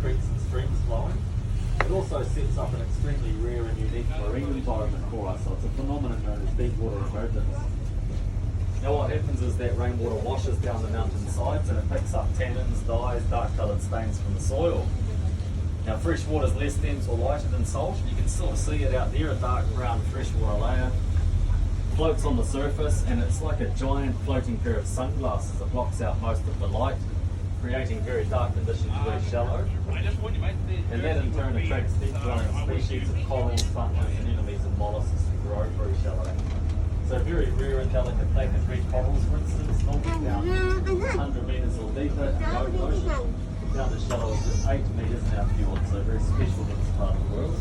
creeks and streams flowing. It also sets up an extremely rare and unique marine environment for us, so it's a phenomenon known as deep water emergence. Now what happens is that rainwater washes down the mountain sides and it picks up tannins, dyes, dark coloured stains from the soil. Now fresh water is less dense or lighter than salt. You can still see it out there, a dark brown freshwater layer. Floats on the surface and it's like a giant floating pair of sunglasses that blocks out most of the light, creating very dark conditions very shallow. And that in turn attracts deep dwelling species of corals, functions and enemies and mollusks who grow very shallow. So very rare and delicate black and red corals, for instance, normally down 100 metres or deeper in the open ocean, down to shallow as just 8 metres in our fjord, so very special in this part of the world.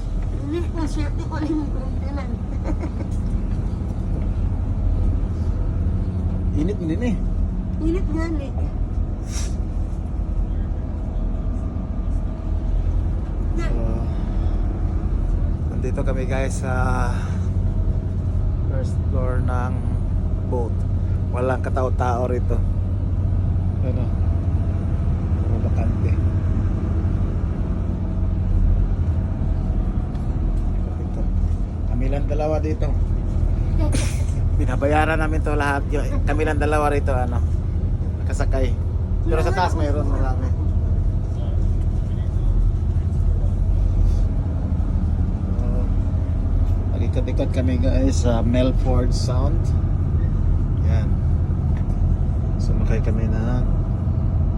Init din eh. Init nga eh. So, nandito kami guys sa first floor ng boat. Walang katao-tao rito. Ano? Puro bakante. Ito. Kami lang dalawa dito. Binabayaran namin to lahat. Kami lang dalawa rito ano. Nakasakay. Pero sa taas mayroon marami. Ikot-ikot kami guys sa Milford Sound. Yan. Sumakay kami ng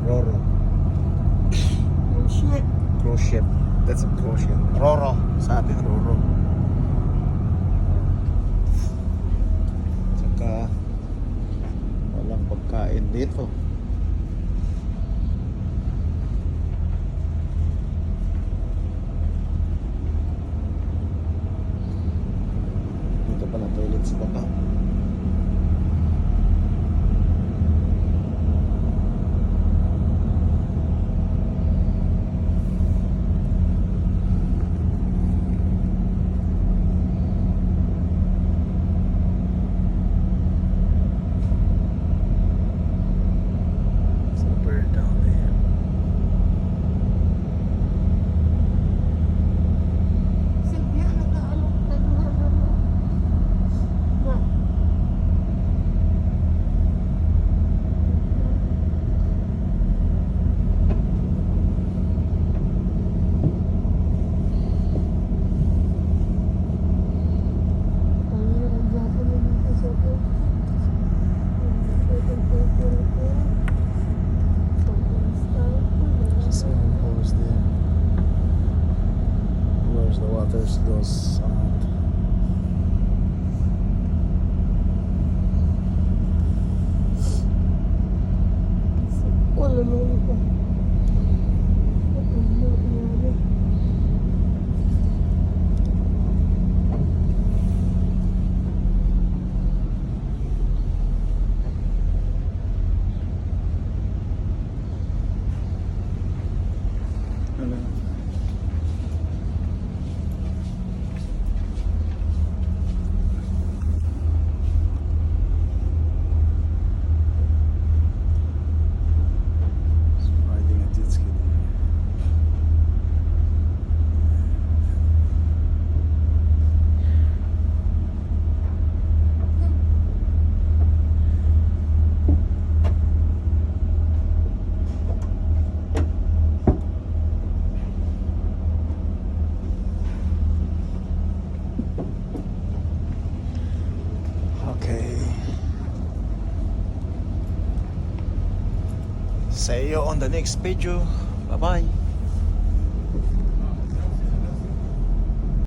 Roro. Cruise ship. That's a cruise ship. Roro. Sa atin Roro. Tsaka walang pagkain dito. Pala toilet sa baba. Super down there. The water goes out. See you on the next video. Bye bye.